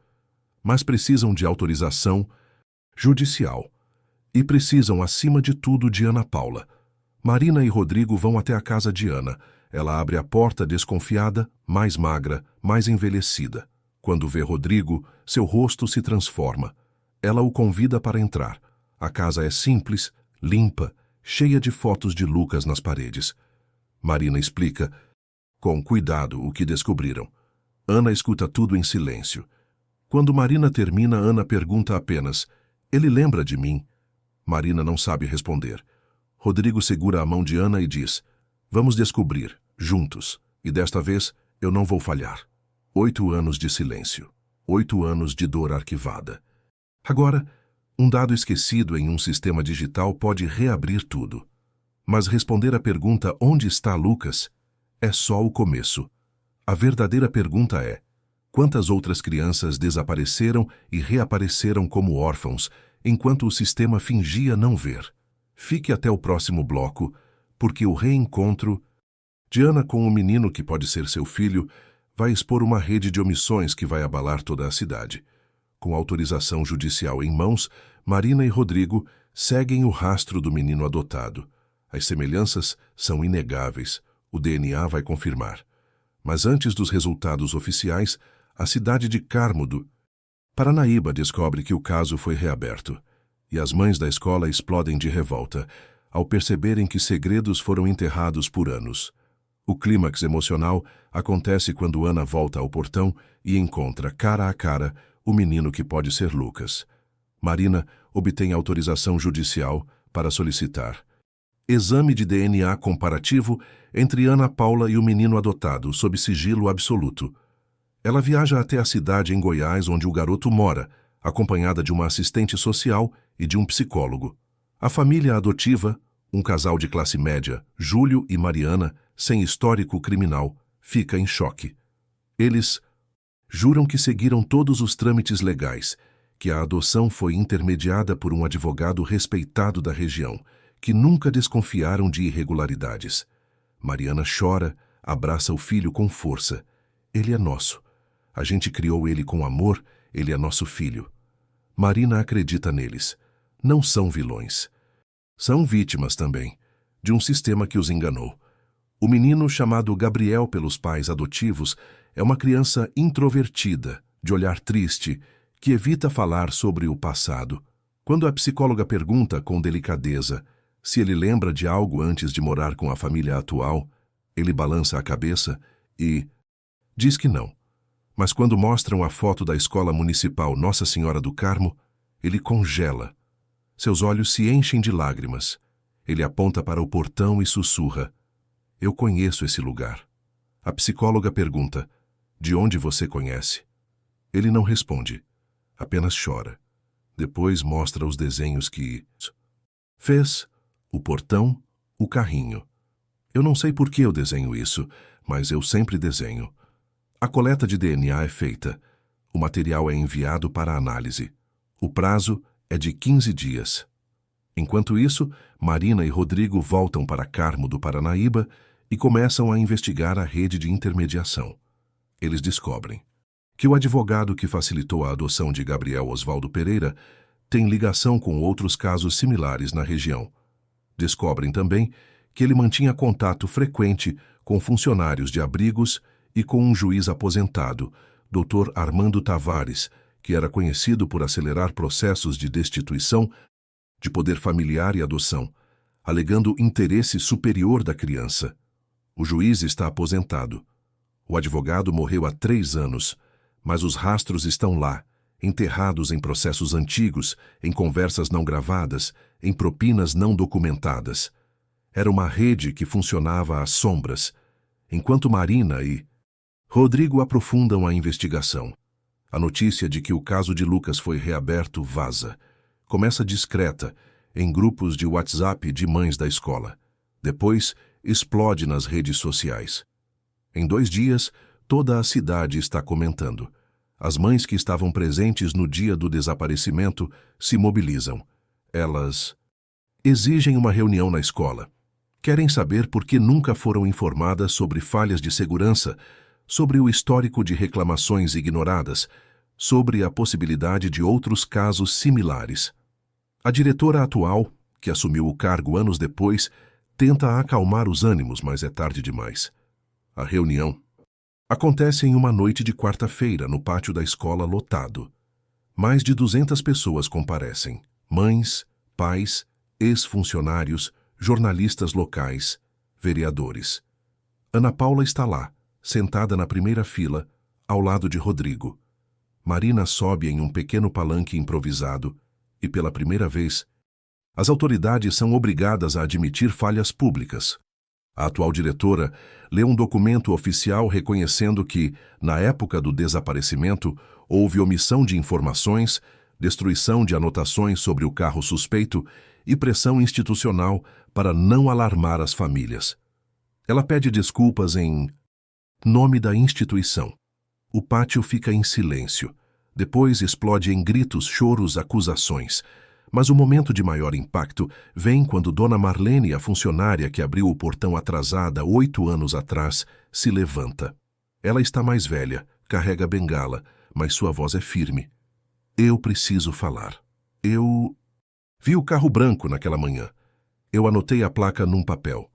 Mas precisam de autorização judicial. E precisam, acima de tudo, de Ana Paula. Marina e Rodrigo vão até a casa de Ana. Ela abre a porta desconfiada, mais magra, mais envelhecida. Quando vê Rodrigo, seu rosto se transforma. Ela o convida para entrar. A casa é simples, limpa, cheia de fotos de Lucas nas paredes. Marina explica, com cuidado, o que descobriram. Ana escuta tudo em silêncio. Quando Marina termina, Ana pergunta apenas, ele lembra de mim? Marina não sabe responder. Rodrigo segura a mão de Ana e diz, vamos descobrir, juntos, e desta vez eu não vou falhar. 8 anos de silêncio. 8 anos de dor arquivada. Agora, um dado esquecido em um sistema digital pode reabrir tudo. Mas responder à pergunta onde está Lucas é só o começo. A verdadeira pergunta é, quantas outras crianças desapareceram e reapareceram como órfãos, enquanto o sistema fingia não ver? Fique até o próximo bloco, porque o reencontro de Ana com o menino que pode ser seu filho vai expor uma rede de omissões que vai abalar toda a cidade. Com autorização judicial em mãos, Marina e Rodrigo seguem o rastro do menino adotado. As semelhanças são inegáveis. O DNA vai confirmar. Mas antes dos resultados oficiais, a cidade de Carmo do Paranaíba descobre que o caso foi reaberto. E as mães da escola explodem de revolta. ao perceberem que segredos foram enterrados por anos. O clímax emocional acontece quando Ana volta ao portão e encontra, cara a cara, o menino que pode ser Lucas. Marina obtém autorização judicial para solicitar exame de DNA comparativo entre Ana Paula e o menino adotado, sob sigilo absoluto. Ela viaja até a cidade em Goiás, onde o garoto mora, acompanhada de uma assistente social e de um psicólogo. A família adotiva, um casal de classe média, Júlio e Mariana, sem histórico criminal, fica em choque. Eles juram que seguiram todos os trâmites legais, que a adoção foi intermediada por um advogado respeitado da região, que nunca desconfiaram de irregularidades. Mariana chora, abraça o filho com força. Ele é nosso. A gente criou ele com amor, ele é nosso filho. Marina acredita neles. Não são vilões. São vítimas também, de um sistema que os enganou. O menino, chamado Gabriel pelos pais adotivos, é uma criança introvertida, de olhar triste, que evita falar sobre o passado. Quando a psicóloga pergunta com delicadeza se ele lembra de algo antes de morar com a família atual, ele balança a cabeça e diz que não. Mas quando mostram a foto da escola municipal Nossa Senhora do Carmo, ele congela. Seus olhos se enchem de lágrimas. Ele aponta para o portão e sussurra: "Eu conheço esse lugar." A psicóloga pergunta: "De onde você conhece?" Ele não responde, apenas chora. Depois mostra os desenhos que fez, o portão, o carrinho. Eu não sei por que eu desenho isso, mas eu sempre desenho. A coleta de DNA é feita. O material é enviado para análise. O prazo é de 15 dias. Enquanto isso, Marina e Rodrigo voltam para Carmo do Paranaíba e começam a investigar a rede de intermediação. Eles descobrem que o advogado que facilitou a adoção de Gabriel Osvaldo Pereira tem ligação com outros casos similares na região. Descobrem também que ele mantinha contato frequente com funcionários de abrigos e com um juiz aposentado, Dr. Armando Tavares, que era conhecido por acelerar processos de destituição de poder familiar e adoção, alegando interesse superior da criança. O juiz está aposentado. O advogado morreu há 3 anos, mas os rastros estão lá, enterrados em processos antigos, em conversas não gravadas, em propinas não documentadas. Era uma rede que funcionava às sombras, enquanto Marina e Rodrigo aprofundam a investigação. A notícia de que o caso de Lucas foi reaberto vaza. Começa discreta, em grupos de WhatsApp de mães da escola. Depois, explode nas redes sociais. Em 2 dias, toda a cidade está comentando. As mães que estavam presentes no dia do desaparecimento se mobilizam. Elas exigem uma reunião na escola. Querem saber por que nunca foram informadas sobre falhas de segurança, sobre o histórico de reclamações ignoradas, sobre a possibilidade de outros casos similares. A diretora atual, que assumiu o cargo anos depois, tenta acalmar os ânimos, mas é tarde demais. A reunião acontece em uma noite de quarta-feira, no pátio da escola lotado. Mais de 200 pessoas comparecem: mães, pais, ex-funcionários, jornalistas locais, vereadores. Ana Paula está lá, sentada na primeira fila, ao lado de Rodrigo. Marina sobe em um pequeno palanque improvisado e, pela primeira vez, as autoridades são obrigadas a admitir falhas públicas. A atual diretora lê um documento oficial reconhecendo que, na época do desaparecimento, houve omissão de informações, destruição de anotações sobre o carro suspeito e pressão institucional para não alarmar as famílias. Ela pede desculpas em nome da instituição. O pátio fica em silêncio. Depois explode em gritos, choros, acusações. Mas o momento de maior impacto vem quando Dona Marlene, a funcionária que abriu o portão atrasada 8 anos atrás, se levanta. Ela está mais velha, carrega bengala, mas sua voz é firme. Eu preciso falar. Eu vi o carro branco naquela manhã. Eu anotei a placa num papel.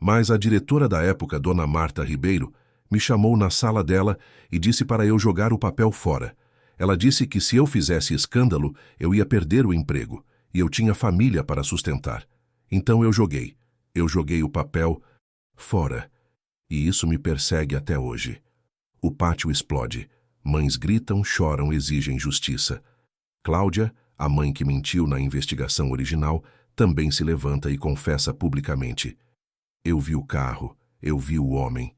Mas a diretora da época, Dona Marta Ribeiro, me chamou na sala dela e disse para eu jogar o papel fora. Ela disse que se eu fizesse escândalo, eu ia perder o emprego, e eu tinha família para sustentar. Então eu joguei o papel fora, e isso me persegue até hoje. O pátio explode. Mães gritam, choram, exigem justiça. Cláudia, a mãe que mentiu na investigação original, também se levanta e confessa publicamente. Eu vi o carro, eu vi o homem,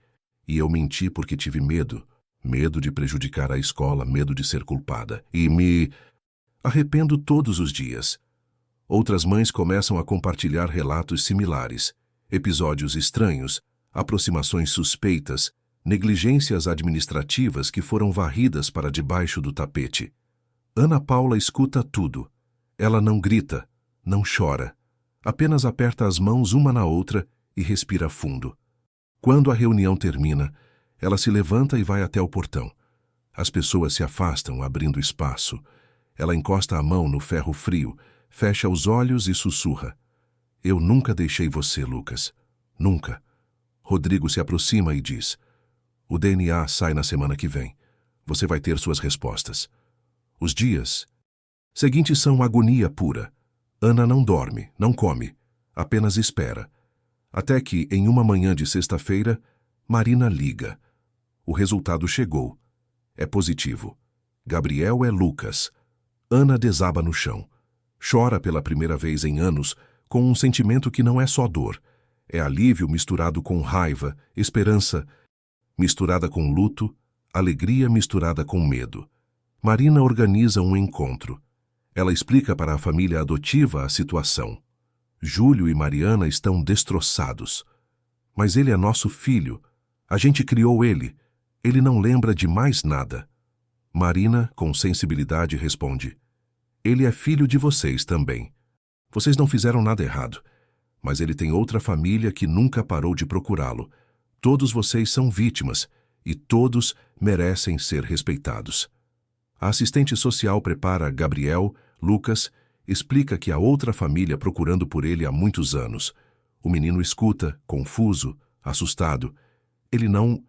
e eu menti porque tive medo. Medo de prejudicar a escola, medo de ser culpada. E me arrependo todos os dias. Outras mães começam a compartilhar relatos similares, episódios estranhos, aproximações suspeitas, negligências administrativas que foram varridas para debaixo do tapete. Ana Paula escuta tudo. Ela não grita, não chora, apenas aperta as mãos uma na outra e respira fundo. Quando a reunião termina, ela se levanta e vai até o portão. As pessoas se afastam, abrindo espaço. Ela encosta a mão no ferro frio, fecha os olhos e sussurra. Eu nunca deixei você, Lucas. Nunca. Rodrigo se aproxima e diz. O DNA sai na semana que vem. Você vai ter suas respostas. Os dias seguintes são agonia pura. Ana não dorme, não come, apenas espera. Até que, em uma manhã de sexta-feira, Marina liga. O resultado chegou. É positivo. Gabriel é Lucas. Ana desaba no chão. Chora pela primeira vez em anos, com um sentimento que não é só dor. É alívio misturado com raiva, esperança misturada com luto, alegria misturada com medo. Marina organiza um encontro. Ela explica para a família adotiva a situação. Júlio e Mariana estão destroçados. Mas ele é nosso filho. A gente criou ele. Ele não lembra de mais nada. Marina, com sensibilidade, responde. Ele é filho de vocês também. Vocês não fizeram nada errado. Mas ele tem outra família que nunca parou de procurá-lo. Todos vocês são vítimas e todos merecem ser respeitados. A assistente social prepara Gabriel, Lucas, explica que há outra família procurando por ele há muitos anos. O menino escuta, confuso, assustado. Ele não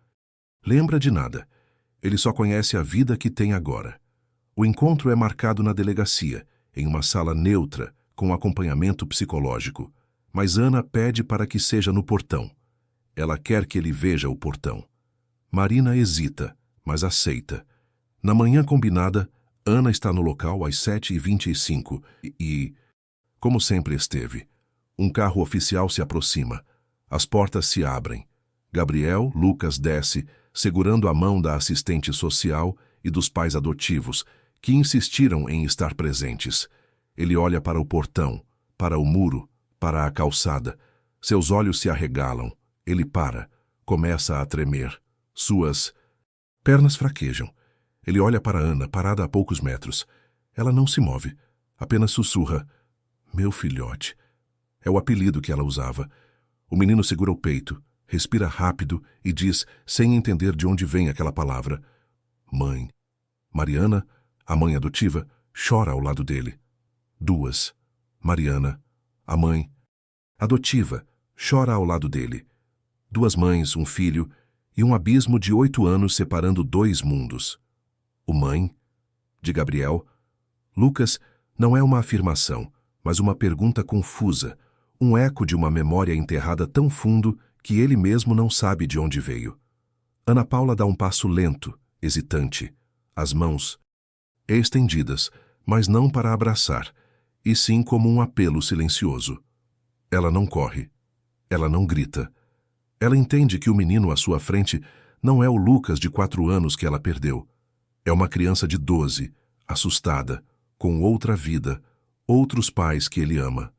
lembra de nada. Ele só conhece a vida que tem agora. O encontro é marcado na delegacia, em uma sala neutra, com acompanhamento psicológico. Mas Ana pede para que seja no portão. Ela quer que ele veja o portão. Marina hesita, mas aceita. Na manhã combinada, Ana está no local às 7h25 e, como sempre esteve, um carro oficial se aproxima. As portas se abrem. Gabriel, Lucas desce, segurando a mão da assistente social e dos pais adotivos, que insistiram em estar presentes. Ele olha para o portão, para o muro, para a calçada. Seus olhos se arregalam. Ele para, começa a tremer. Suas pernas fraquejam. Ele olha para Ana, parada a poucos metros. Ela não se move, apenas sussurra. Meu filhote. É o apelido que ela usava. O menino segura o peito, respira rápido e diz, sem entender de onde vem aquela palavra. Mãe. Mariana, a mãe adotiva, chora ao lado dele. Duas. Mariana, a mãe adotiva, chora ao lado dele. Duas mães, um filho e um abismo de 8 anos separando dois mundos. O mãe, de Gabriel. Lucas não é uma afirmação, mas uma pergunta confusa, um eco de uma memória enterrada tão fundo que ele mesmo não sabe de onde veio. Ana Paula dá um passo lento, hesitante, as mãos estendidas, mas não para abraçar, e sim como um apelo silencioso. Ela não corre, ela não grita. Ela entende que o menino à sua frente não é o Lucas de 4 anos que ela perdeu. É uma criança de 12, assustada, com outra vida, outros pais que ele ama.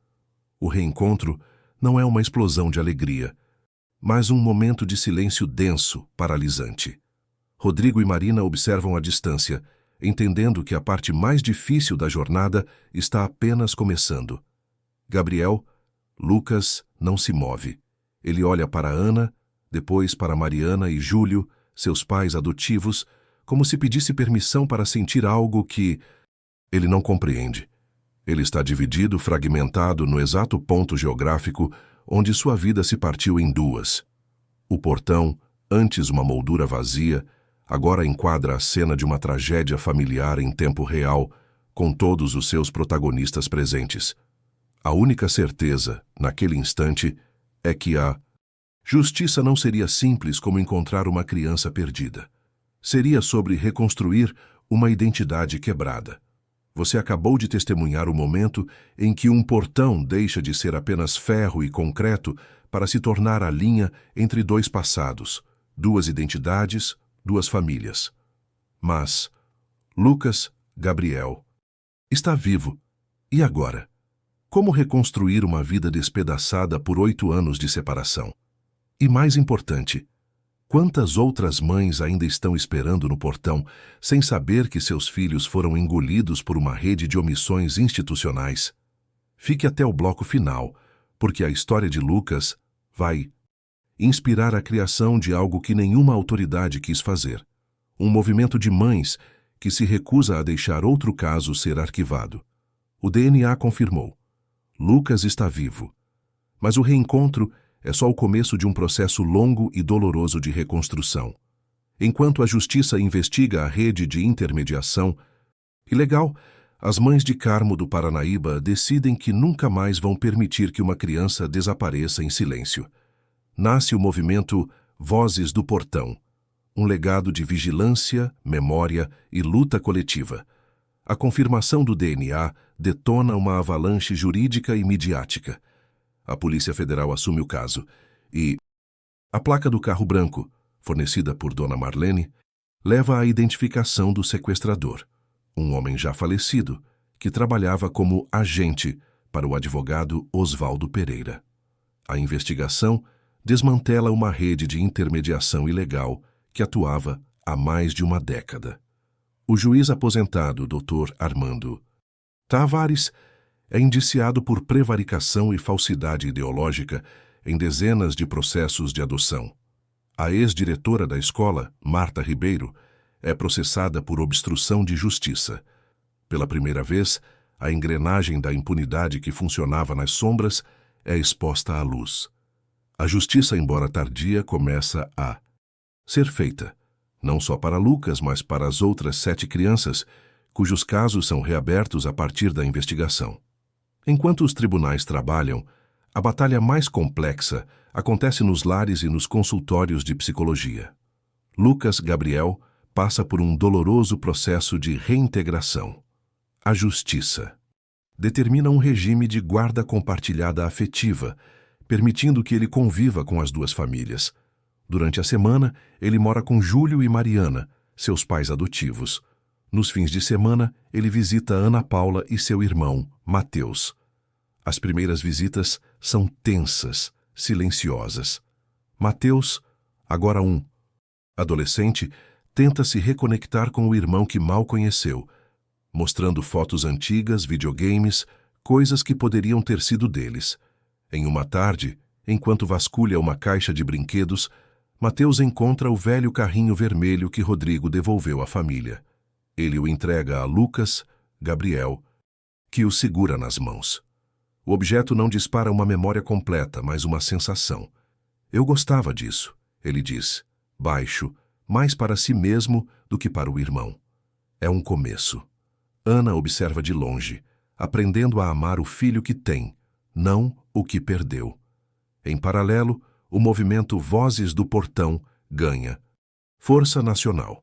O reencontro não é uma explosão de alegria, mas um momento de silêncio denso, paralisante. Rodrigo e Marina observam à distância, entendendo que a parte mais difícil da jornada está apenas começando. Gabriel, Lucas, não se move. Ele olha para Ana, depois para Mariana e Júlio, seus pais adotivos, como se pedisse permissão para sentir algo que ele não compreende. Ele está dividido, fragmentado no exato ponto geográfico onde sua vida se partiu em duas. O portão, antes uma moldura vazia, agora enquadra a cena de uma tragédia familiar em tempo real, com todos os seus protagonistas presentes. A única certeza, naquele instante, é que a justiça não seria simples como encontrar uma criança perdida. Seria sobre reconstruir uma identidade quebrada. Você acabou de testemunhar o momento em que um portão deixa de ser apenas ferro e concreto para se tornar a linha entre dois passados, duas identidades, duas famílias. Mas Lucas Gabriel está vivo. E agora? Como reconstruir uma vida despedaçada por 8 anos de separação? E mais importante, quantas outras mães ainda estão esperando no portão, sem saber que seus filhos foram engolidos por uma rede de omissões institucionais? Fique até o bloco final, porque a história de Lucas vai inspirar a criação de algo que nenhuma autoridade quis fazer. Um movimento de mães que se recusa a deixar outro caso ser arquivado. O DNA confirmou. Lucas está vivo. Mas o reencontro é só o começo de um processo longo e doloroso de reconstrução. Enquanto a justiça investiga a rede de intermediação ilegal, as mães de Carmo do Paranaíba decidem que nunca mais vão permitir que uma criança desapareça em silêncio. Nasce o movimento Vozes do Portão, um legado de vigilância, memória e luta coletiva. A confirmação do DNA detona uma avalanche jurídica e midiática. A Polícia Federal assume o caso e a placa do carro branco, fornecida por Dona Marlene, leva à identificação do sequestrador, um homem já falecido, que trabalhava como agente para o advogado Osvaldo Pereira. A investigação desmantela uma rede de intermediação ilegal que atuava há mais de uma década. O juiz aposentado, Dr. Armando Tavares, é indiciado por prevaricação e falsidade ideológica em dezenas de processos de adoção. A ex-diretora da escola, Marta Ribeiro, é processada por obstrução de justiça. Pela primeira vez, a engrenagem da impunidade que funcionava nas sombras é exposta à luz. A justiça, embora tardia, começa a ser feita, não só para Lucas, mas para as outras 7 crianças, cujos casos são reabertos a partir da investigação. Enquanto os tribunais trabalham, a batalha mais complexa acontece nos lares e nos consultórios de psicologia. Lucas Gabriel passa por um doloroso processo de reintegração. A justiça determina um regime de guarda compartilhada afetiva, permitindo que ele conviva com as 2 famílias. Durante a semana, ele mora com Júlio e Mariana, seus pais adotivos. Nos fins de semana, ele visita Ana Paula e seu irmão, Mateus. As primeiras visitas são tensas, silenciosas. Mateus, agora um adolescente, tenta se reconectar com o irmão que mal conheceu, mostrando fotos antigas, videogames, coisas que poderiam ter sido deles. Em uma tarde, enquanto vasculha uma caixa de brinquedos, Mateus encontra o velho carrinho vermelho que Rodrigo devolveu à família. Ele o entrega a Lucas Gabriel, que o segura nas mãos. O objeto não dispara uma memória completa, mas uma sensação. Eu gostava disso, ele diz, baixo, mais para si mesmo do que para o irmão. É um começo. Ana observa de longe, aprendendo a amar o filho que tem, não o que perdeu. Em paralelo, o movimento Vozes do Portão ganha força nacional.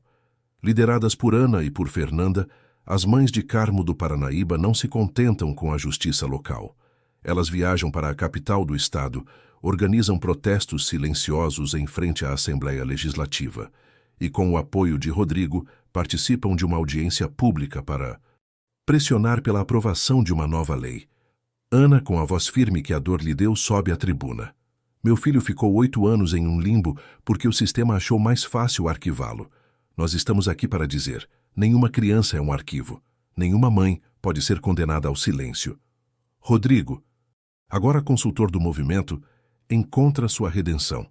Lideradas por Ana e por Fernanda, as mães de Carmo do Paranaíba não se contentam com a justiça local. Elas viajam para a capital do estado, organizam protestos silenciosos em frente à Assembleia Legislativa e, com o apoio de Rodrigo, participam de uma audiência pública para pressionar pela aprovação de uma nova lei. Ana, com a voz firme que a dor lhe deu, sobe à tribuna. Meu filho ficou 8 anos em um limbo porque o sistema achou mais fácil arquivá-lo. Nós estamos aqui para dizer, nenhuma criança é um arquivo. Nenhuma mãe pode ser condenada ao silêncio. Rodrigo, agora consultor do movimento, encontra sua redenção.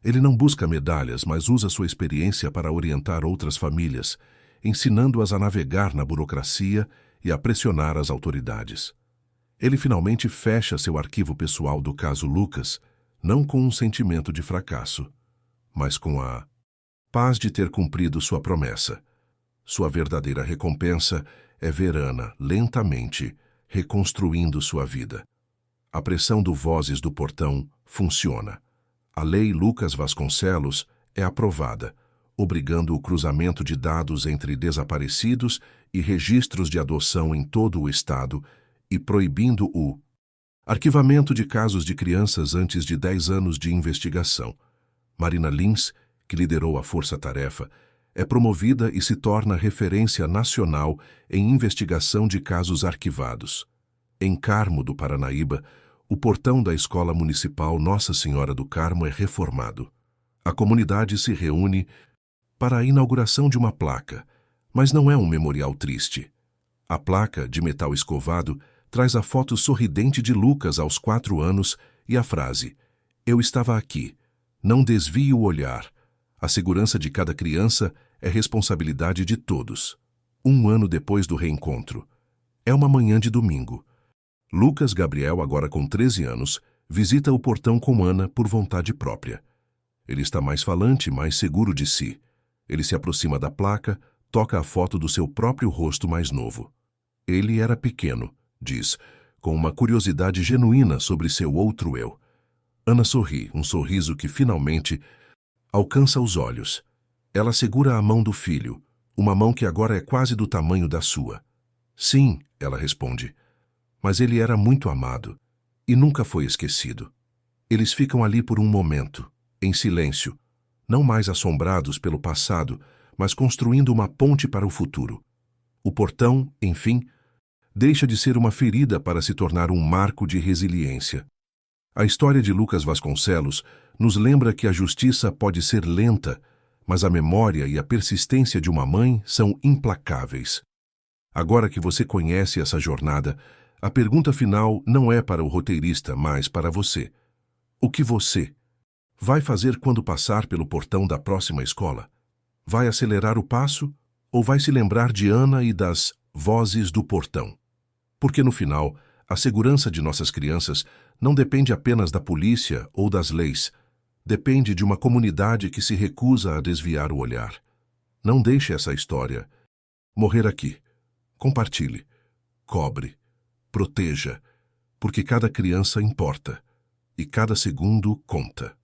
Ele não busca medalhas, mas usa sua experiência para orientar outras famílias, ensinando-as a navegar na burocracia e a pressionar as autoridades. Ele finalmente fecha seu arquivo pessoal do caso Lucas, não com um sentimento de fracasso, mas com a paz de ter cumprido sua promessa. Sua verdadeira recompensa é ver Ana lentamente reconstruindo sua vida. A pressão do Vozes do Portão funciona. A Lei Lucas Vasconcelos é aprovada, obrigando o cruzamento de dados entre desaparecidos e registros de adoção em todo o estado e proibindo o arquivamento de casos de crianças antes de 10 anos de investigação. Marina Lins, que liderou a força-tarefa, é promovida e se torna referência nacional em investigação de casos arquivados. Em Carmo do Paranaíba, o portão da Escola Municipal Nossa Senhora do Carmo é reformado. A comunidade se reúne para a inauguração de uma placa, mas não é um memorial triste. A placa, de metal escovado, traz a foto sorridente de Lucas aos 4 anos e a frase: "Eu estava aqui. Não desvie o olhar. A segurança de cada criança é responsabilidade de todos." 1 ano depois do reencontro. É uma manhã de domingo. Lucas Gabriel, agora com 13 anos, visita o portão com Ana por vontade própria. Ele está mais falante, mais seguro de si. Ele se aproxima da placa, toca a foto do seu próprio rosto mais novo. Ele era pequeno, diz, com uma curiosidade genuína sobre seu outro eu. Ana sorri, um sorriso que finalmente alcança os olhos. Ela segura a mão do filho, uma mão que agora é quase do tamanho da sua. "Sim", ela responde, "mas ele era muito amado e nunca foi esquecido." Eles ficam ali por um momento, em silêncio, não mais assombrados pelo passado, mas construindo uma ponte para o futuro. O portão, enfim, deixa de ser uma ferida para se tornar um marco de resiliência. A história de Lucas Vasconcelos nos lembra que a justiça pode ser lenta, mas a memória e a persistência de uma mãe são implacáveis. Agora que você conhece essa jornada, a pergunta final não é para o roteirista, mas para você. O que você vai fazer quando passar pelo portão da próxima escola? Vai acelerar o passo ou vai se lembrar de Ana e das vozes do portão? Porque no final, a segurança de nossas crianças não depende apenas da polícia ou das leis. Depende de uma comunidade que se recusa a desviar o olhar. Não deixe essa história morrer aqui. Compartilhe, cobre, proteja, porque cada criança importa e cada segundo conta.